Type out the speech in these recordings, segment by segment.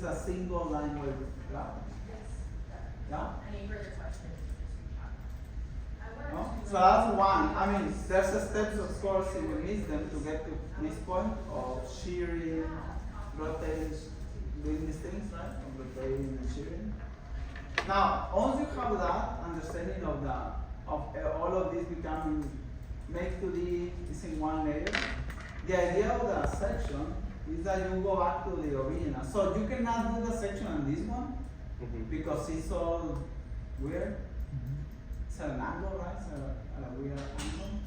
is a single line waiver. Yeah? Yeah? Any further questions? No? So that's one. I mean, there's a steps, of course, if you miss them to get to this point of shearing, rotating, doing these things, right? Of rotating and shearing. Now, once you have that understanding of all of this becoming make 2D is in one layer, the idea of the section is that you go back to the original. So you cannot do the section on this one because it's all weird. It's an angle, right? It's a weird angle.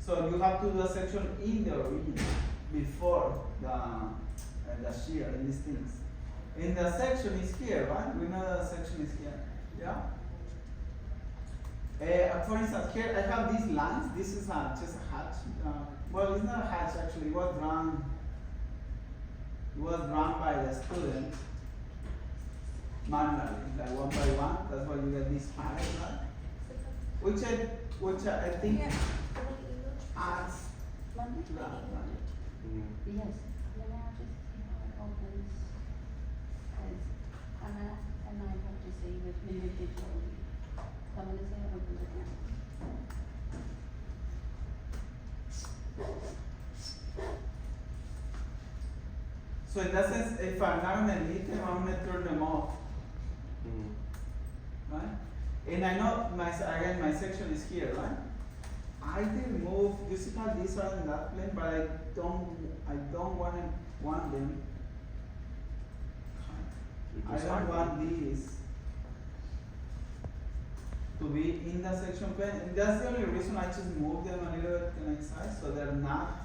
So you have to do a section in the original before the shear and these things. And the section is here, right? We know that the section is here. Yeah? For instance, here I have these lines. This is just a hatch. Well, it's not a hatch actually. It was drawn by the student manually, like one by one. That's why you get these patterns, right? Which I think adds to that, right? Yes. Let me just see how it opens. And I have to say with individually. So I'm going to say it opens again. So in that sense, if I'm not gonna need them, I'm gonna turn them off. Right? And I know my section is here, right? I did move, you see how these are in that plane, but I don't want them. I don't want these to be in the section plane, and that's the only reason I just moved them a little bit to the side, so they're not,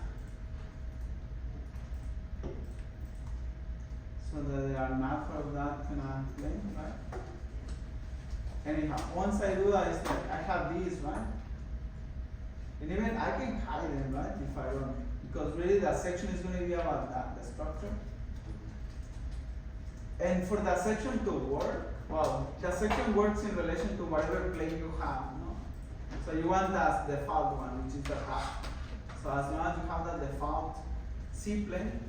part of that kind of plane, right? Anyhow, once I do that, it's like I have these, right? And even I can hide them, right? If I don't, because really the section is going to be about that, the structure. And for the section to work, well, the section works in relation to whatever plane you have, no? So you want that default one, which is the top. So as long as you have that default C plane,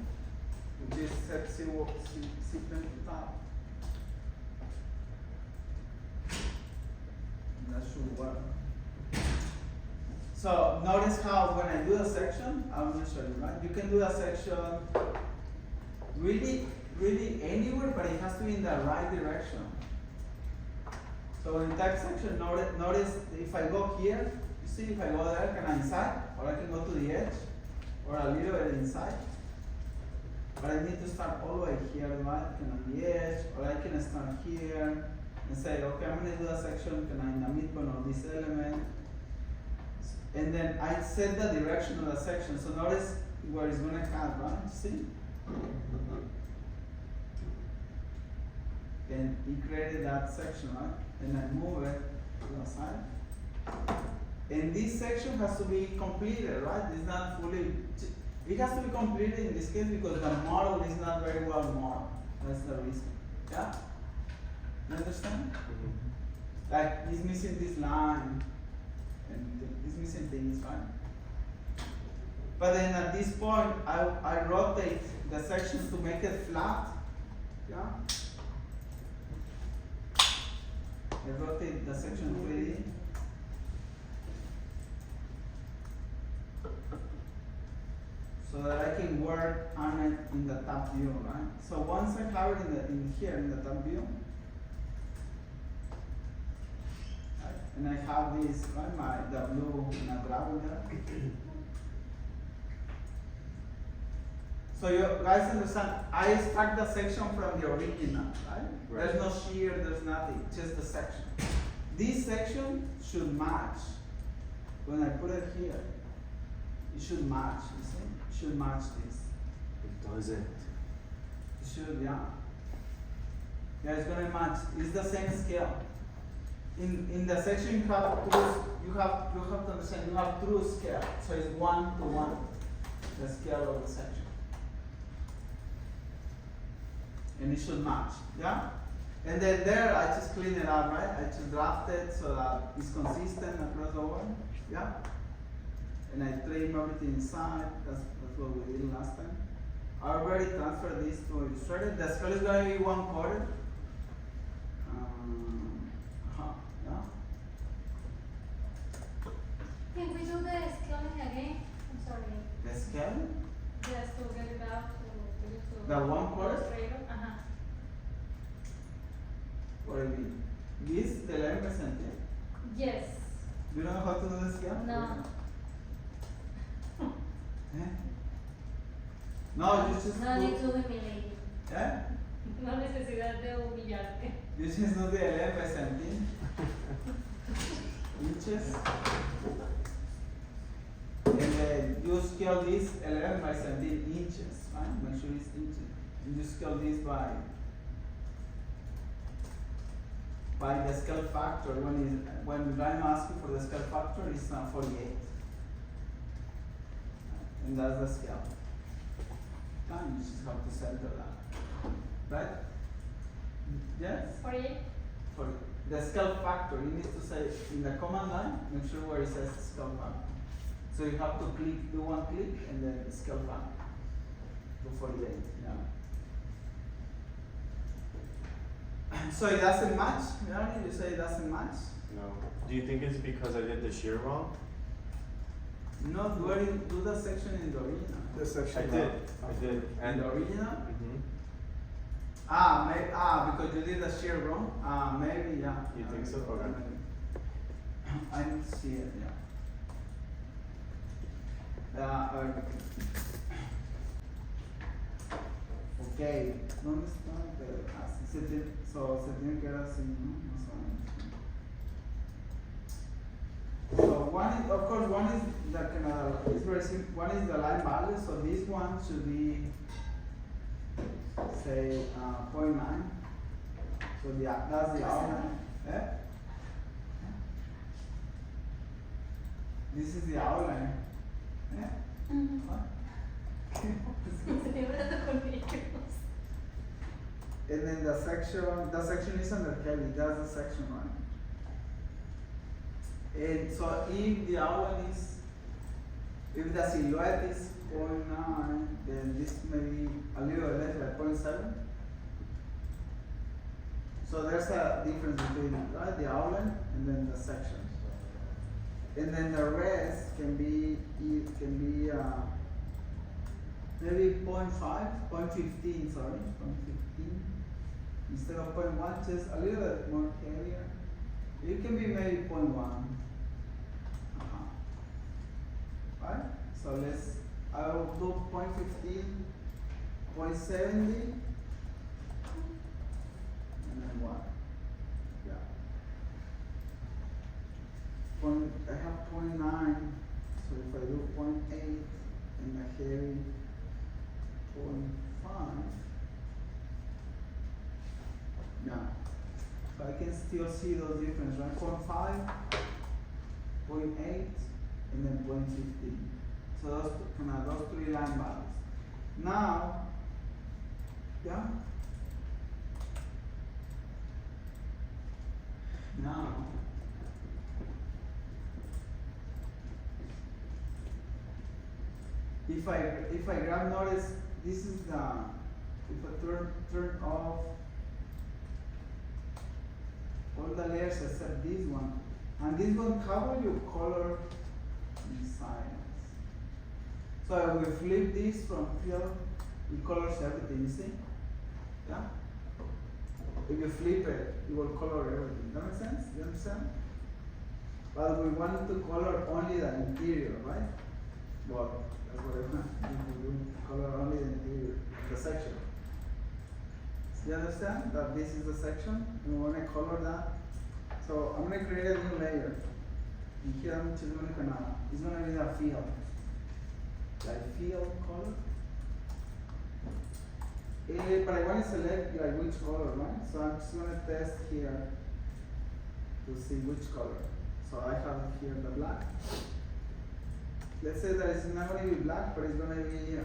which is set C plane to top, that should work. So notice how when I do the section, I'm going to show you, right? You can do the section really anywhere, but it has to be in the right direction. So in that section, notice if I go here, you see if I go there, can I inside? Or I can go to the edge, or a little bit inside. But I need to start all the way here, right? Can on the edge, or I can start here and say, okay, I'm going to do a section, can I in the midpoint of this element? And then I set the direction of the section. So notice where it's going to cut, right? See? And he created that section, right? And I move it to the side. And this section has to be completed, right? It's not fully, it has to be completed in this case because the model is not very well modeled. That's the reason. Yeah? You understand? Like, it's missing this line, and it's missing things, right? But then at this point, I rotate the sections to make it flat. Yeah? I rotate the section 3D. So that I can work on it in the top view, right? So once I have it in here in the top view, right? And I have this, right, the blue gravel there. So you guys understand, I extract the section from the original, right? There's no shear, there's nothing, just the section. This section should match. When I put it here, it should match, you see? It should match this. It doesn't. It should, yeah. Yeah, it's gonna match. It's the same scale. In the section you have to understand you have true scale. So it's 1:1, the scale of the section. And it should match, yeah? And then there, I just clean it up, right? I just draft it so that it's consistent across the board, yeah? And I trim everything inside, that's what we did last time. I already transferred this to Illustrator. The scale is gonna be 1/4. Yeah. Can we do the scaling again? I'm sorry. The scale, Just to get it out to give it to. The 1/4? Illustrator. Uh-huh. what do you mean? This, the 11%. Yes. Do you know how to do the scale? No. Eh? No, you just No need to humiliate. Yeah? No necesidad de humillarte. You just do the 11% inches. And then you scale this 11% inches, right? Make sure it's inches. And you scale this by the scale factor. When I'm asking for the scale factor, it's 48. And that's the scale. And you just have to center that. Right? Yes? 48? For the scale factor, you need to say in the command line, make sure where it says scale factor. So you have to click, do one click, and then scale factor to 48. Yeah. So it doesn't match. Yeah, you say it doesn't match. No. Do you think it's because I did the shear wrong? No, do the section in the original. The section. I did. In And the original. Mhm. Because you did the shear wrong. Maybe yeah. You think so? Okay. Maybe. I need to see it. Yeah. Okay. ¿Dónde está? Sí, se tiene que dar así, ¿no? Más o menos. So one is, of course, one is the it's very simple. One is the line value. So this one should be, say, 0.9. So that's the outline. Eh? This is the outline. Eh? What? And then the section is under Kelly. That's the section one. And so if the outline is, if the silhouette is 0.9, then this may be a little less, like 0.7. So there's a difference between right, the outline and then the section. And then the rest can be maybe 0.5, 0.15, sorry, 0.15 instead of 0.1, just a little bit more heavier. It can be maybe 0.1. Right? So I will do 0.15, 0.70, and then 1. Yeah. I have 0.9, so if I do 0.8 and the heavy 0.5, yeah. So I can still see those differences, right? 0.5, 0.8, and then 0.15. So those three line values. Now, yeah. Now, if I grab, notice this is the, if I turn off all the layers except this one, and this one cover your color inside. So we flip this from fill, it colors everything, you see? Yeah? If you flip it, it will color everything. That makes sense? You understand? But we wanted to color only the interior, right? Well, that's what I want. We do color only the interior, the section. You understand that this is the section? We want to color that. So I'm going to create a new layer. And here I'm just going to it's going to be the field. Like field color. But I want to select like which color, right? So I'm just going to test here to see which color. So I have here the black. Let's say that it's not going to be black, but it's going to be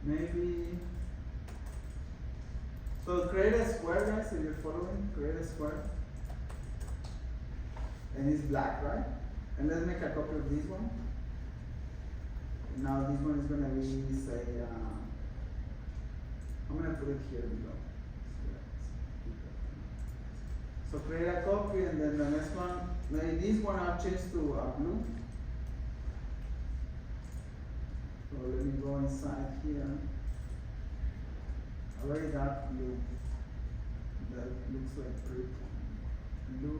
maybe. So create a square, guys. If you're following, create a square. And it's black, right? And let's make a copy of this one. Now this one is gonna be say I'm gonna put it here below. So create a copy and then the next one, maybe this one I'll change to blue. So let me go inside here. A very dark blue that looks like brick. Blue.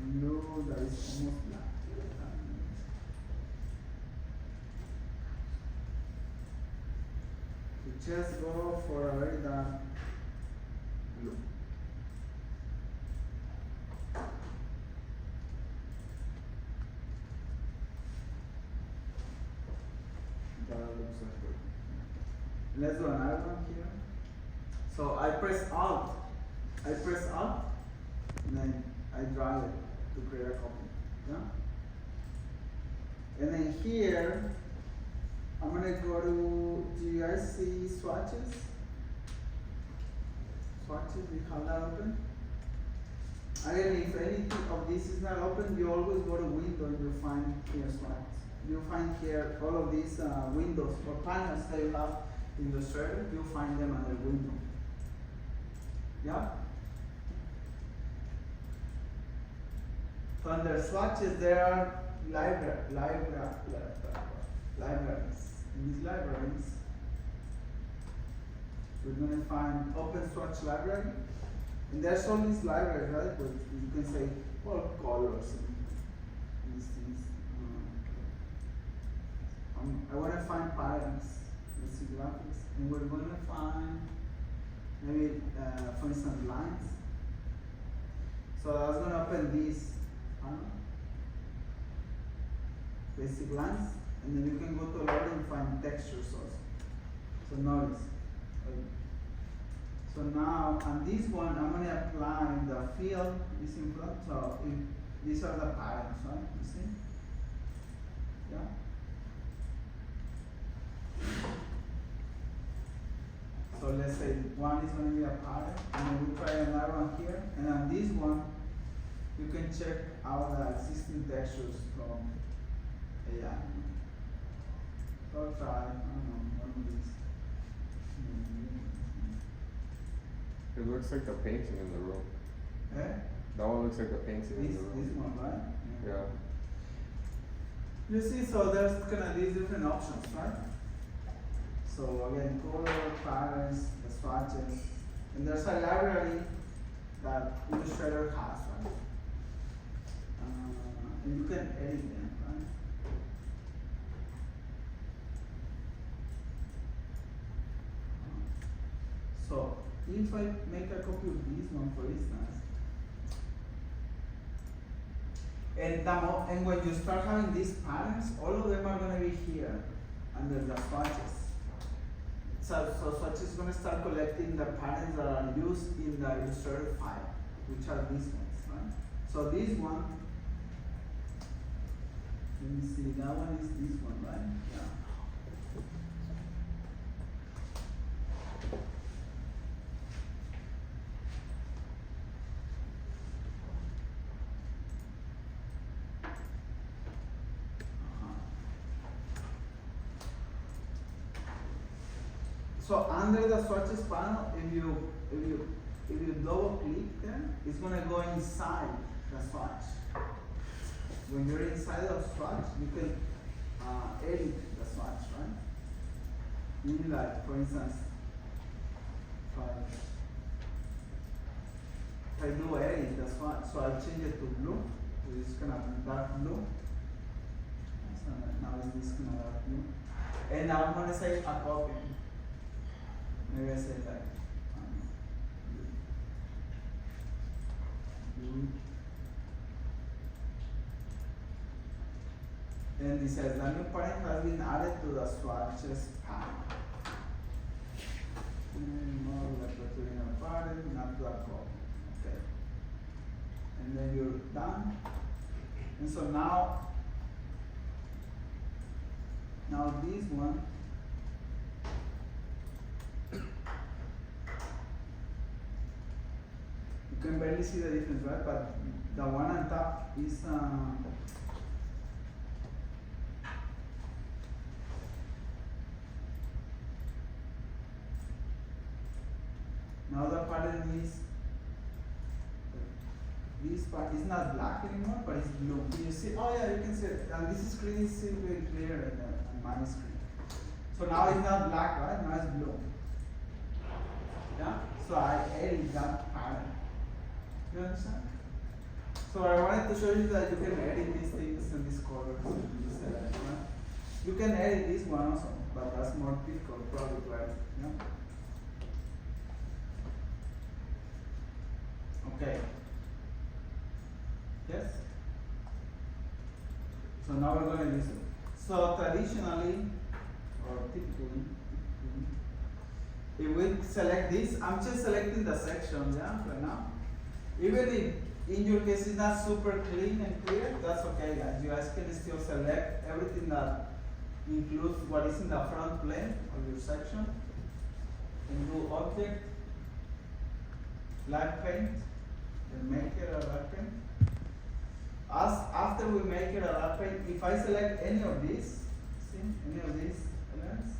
Blue that is almost black. So just go for a very dark blue. That looks like good. Let's do another one here. So I press Alt, and then I drag it to create a copy. Yeah? And then here, I'm gonna go to, do you guys see swatches? Swatches, we have that open. Again, if anything of this is not open, you always go to window and you'll find here swatches. You'll find here all of these windows or panels that you have in Illustrator, you'll find them under window. Yeah? So under swatches, there are libraries. In these libraries, we're going to find Open Swatch Library. And there's all these libraries, right? But you can say, well, colors and these things. I want to find patterns. Let's see graphics. And we're going to find maybe, for instance, lines. So I was going to open this panel, basic lines, and then you can go to load and find textures also. So notice. So now on this one, I'm going to apply the field is in front. So these are the patterns, right? You see? Yeah. So let's say one is going to be a pattern, and then we try another one here, and on this one, you can check out the existing textures from AI. So I'll try, I don't know, one of these. It looks like the painting in the room. Eh? That one looks like the painting in This the room. one, right? Yeah. You see, so there's kind of these different options, right? So again, color, patterns, the swatches, and there's a library that Illustrator has, right? And you can edit them, right? So if I make a copy of this one, for instance, and when you start having these patterns, all of them are going to be here under the swatches. So swatch is going to start collecting the patterns that are used in the Illustrator file, which are these ones, right? So this one, let me see, that one is this one, right? Yeah. So under the swatches panel, if you double click there, it's gonna go inside the swatch. When you're inside the swatch, you can edit the swatch, right? Meaning like, for instance, if I do edit the swatch, so I change it to blue, so it's gonna be dark blue. So now it's this kind of dark blue. And now I'm gonna say a copy. Maybe I say like, and it says the new parent has been added to the swatches panel. No, like we're doing a parent, not to a copy. Okay. And then you're done. And so now this one, you can barely see the difference, right? But the one on top is now the pattern is this part is not black anymore, but it's blue. Can you see? Oh yeah, you can see it. And this screen is still very clear on my screen. So now it's not black, right? Now it's blue. Yeah. So I edit that pattern. You understand? So I wanted to show you that you can edit these things in this color. You can edit this one also, but that's more difficult probably, right? Yeah. Okay. Yes? So now we're going to use it. So traditionally, or typically, if we select this, I'm just selecting the section, yeah, right now. Even if in your case it's not super clean and clear, that's okay, guys. You guys can still select everything that includes what is in the front plane of your section. And do object, black paint, and make it a black paint. After we make it a black paint, if I select any of these, see, any of these elements,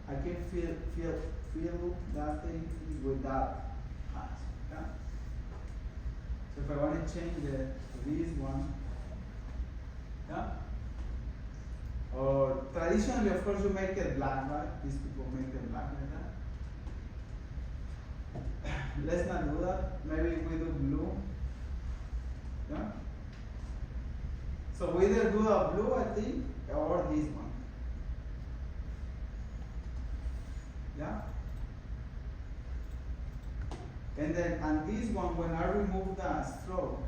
I can fill that thing with that hatch. Yeah? So if I want to change this one, yeah? Or traditionally, of course, you make it black, right? These people make it black like that. Let's not do that. Maybe we do blue. Yeah? So we either do a blue, I think, or this one. Yeah? And then on this one, when I remove the stroke,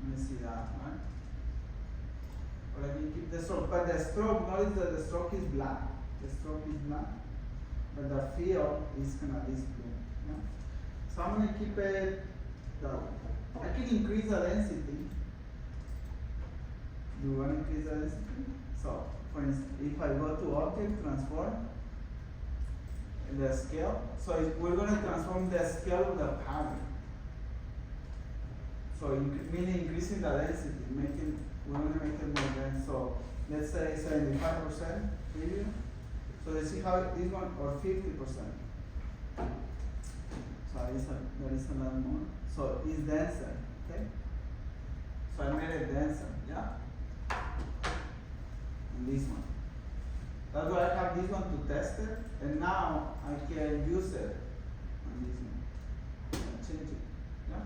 let me see that, right? Or I can keep the stroke, but the stroke, notice that the stroke is black. The stroke is black, but the fill is kind of this blue. Yeah? So I'm going to keep it that way. I can increase the density. Do you want to increase the density? So, for instance, if I go to object, transform, the scale, so we're going to transform the scale of the pattern. So, meaning increasing the density, we're going to make it more dense. So, let's say 75% preview. So, let's see how this one, or 50%. So, there is a lot more. So, it's denser, okay? So, I made it denser, yeah? And this one. That's why I have this one to test it, and now I can use it on this one. And change it, yeah?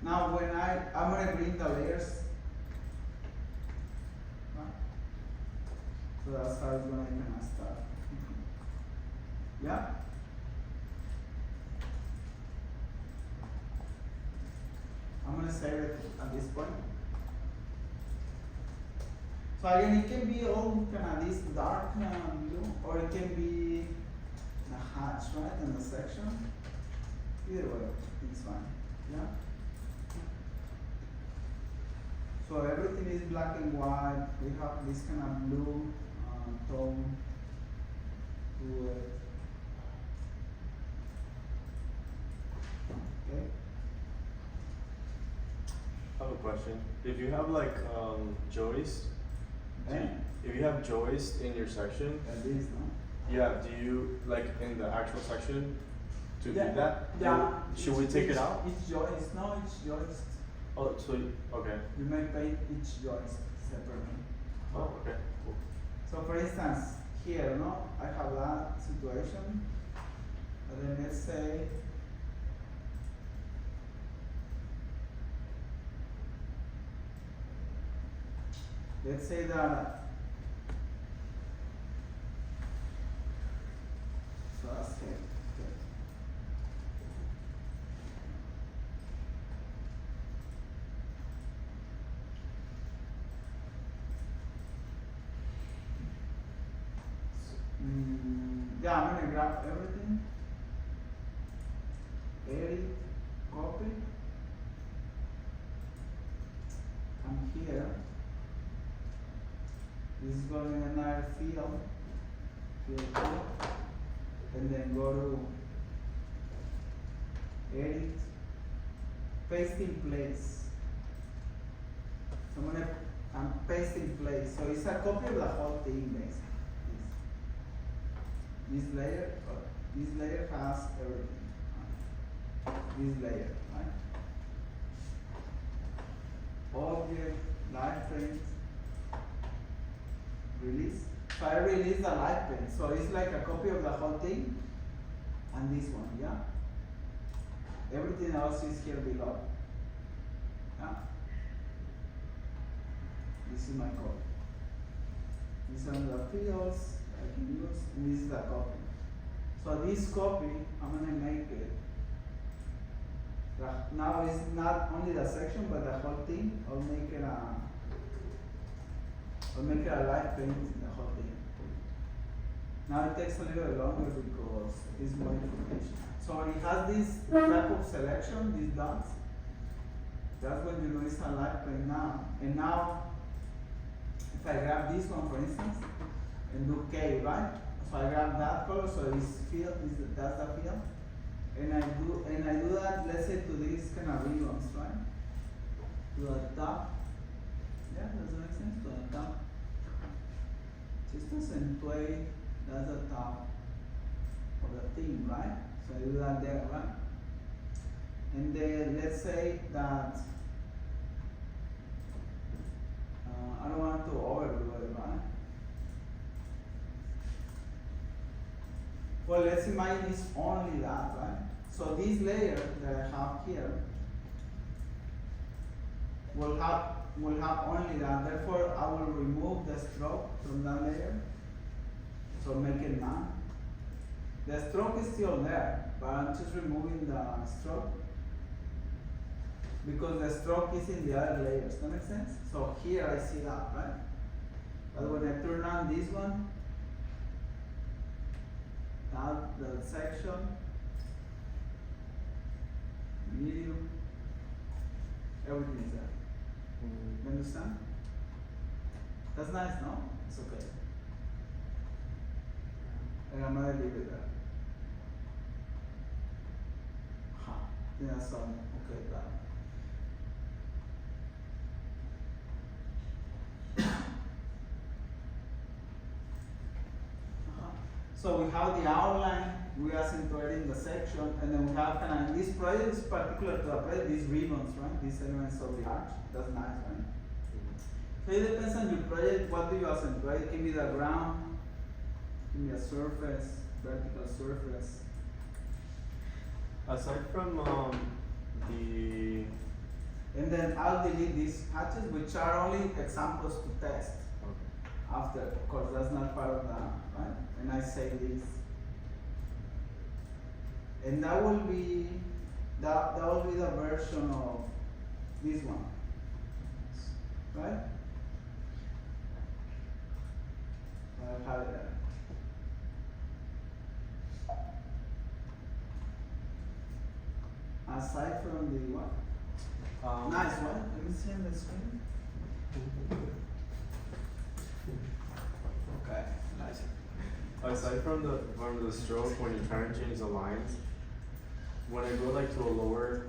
Now when I'm gonna bring the layers, right? So that's how it's gonna kind of start. Yeah? I'm gonna save it at this point. So again, it can be all kind of this dark blue, or it can be a hatch, right, in the section. Either way, it's fine. Yeah. So everything is black and white. We have this kind of blue tone to it. Okay. I have a question. If you have like joist, if you have joist in your section, At least, no? yeah, do you like in the actual section to Yeah, do that? yeah. Should we take it out? Each joist, no, each joist. Oh, so okay. You may paint each joist separately. Oh, okay. Cool. So for instance, here, no, I have that situation, and then let's say, that, so that's it. Okay. Yeah, I'm gonna grab everything, edit, copy, come here, This is going to be another field, field 2, and then go to edit, paste in place. So I'm pasting place. So it's a copy of the whole thing basically. This layer has everything. This layer, right? Object, light print, release. So I release the light print. So it's like a copy of the whole thing and this one, yeah? Everything else is here below. Yeah? This is my copy. These are the fields I can use, and this is the copy. So this copy, I'm gonna make it. Now it's not only the section, but the whole thing. I'll make it a light print in the whole thing. Now it takes a little longer because it's more information. So it has this type of selection, these dots. That's when you know it's a light print now. And now, if I grab this one for instance, and do K, right? So I grab that color, so this field, that's the field. And I do that, let's say to this kind of ribbons, right? To the top. Yeah, does that make sense? To the top. Just to accentuate, that's the top of the thing, right? So I do that there, right? And then let's say that I don't want to overdo it, right? Well, let's imagine it's only that, right? So this layer that I have here will have only that. Therefore, I will remove the stroke from that layer. So make it none. The stroke is still there, but I'm just removing the stroke because the stroke is in the other layers. That makes sense? So here I see that, right? But when I turn on this one, the section, medium, everything is there. You understand? That's nice, no? It's okay. And I'm gonna leave it there. Yeah, so okay, that. So we have the outline, we are accentuating the section, and then we have kind of, this project is particular to the project, these ribbons, right? These elements of the arch, that's nice, right? So it depends on your project, what do you accentuate? It can be the ground, it can be a surface, vertical surface. Aside from And then I'll delete these hatches, which are only examples to test. After, of course, that's not part of that, right? And I say this. And that will be the version of this one. Right? I'll have it there. Aside from the what? Nice, right? Let me see on the screen. Okay, nice. aside from the stroke, when you're trying to change the lines, when I go like to a lower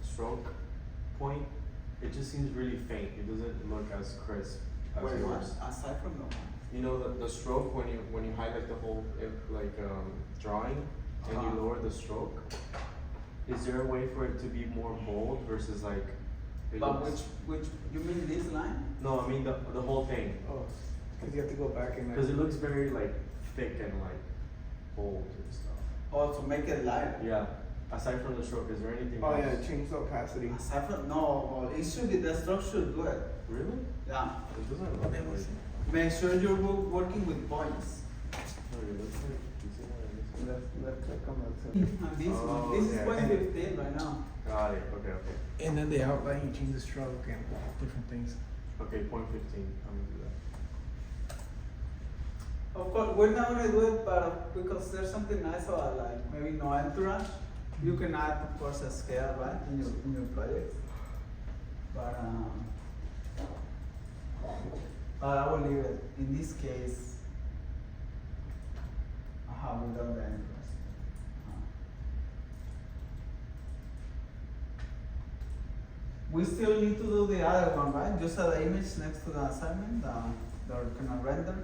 stroke point, it just seems really faint. It doesn't look as crisp as Wait, what? yours. Aside from the one. You know the stroke when you highlight the whole drawing and you lower the stroke. Is there a way for it to be more bold versus like? It But looks- which you mean this line? No, I mean the whole thing. Oh, cause you have to go back and. Because it looks very like thick and like bold and stuff. Oh, to make it lighter. Yeah. Aside from the stroke, is there anything Oh else? yeah, change the opacity. Aside from no, it should be the stroke should do it. Really? Yeah. It doesn't look like. Make sure you're working with points. No, it looks like. You see how it looks like? Let's click on that. And this Oh, one, this okay. is point 15 right now. Got it. Okay. And then the outline, you change the stroke and different things. Okay, point 15. I'm gonna do that. Of course, we're not gonna do it, but because there's something nice about like maybe no entourage, you can add, of course, a scale, right, in your project. But But I will leave it, in this case, without the entrance. We still need to do the other one, right? Just the image next to the assignment, the kind of render.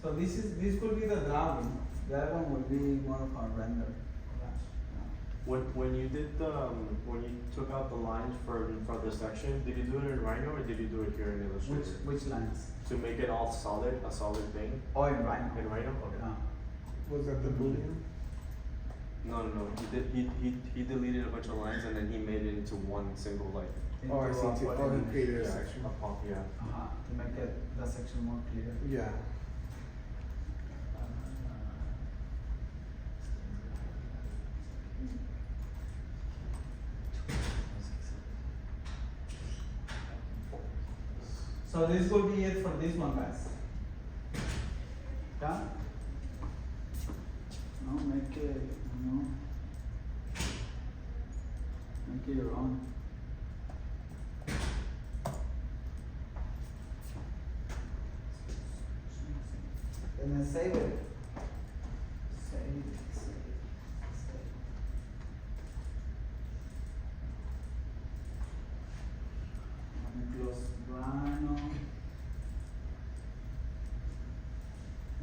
So this will be the drawing, the other one will be more of a render. When you did when you took out the lines for the section, did you do it in Rhino or did you do it here in Illustrator? Which lines? To make it all solid, a solid thing? Oh, in Rhino. In Rhino? Okay. Was that the Boolean? No. He deleted a bunch of lines and then he made it into one single like. Oh, I Into see. a Oh, button. he created a yeah, section. yeah. To make it, that section more clear. Yeah. So this will be it for this one, guys. Yeah? No, make it, make it your own. And then save it. Save. Let me close Rhino.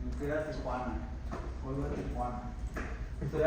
Me queda Tijuana. Vuelvo a Tijuana. Estoy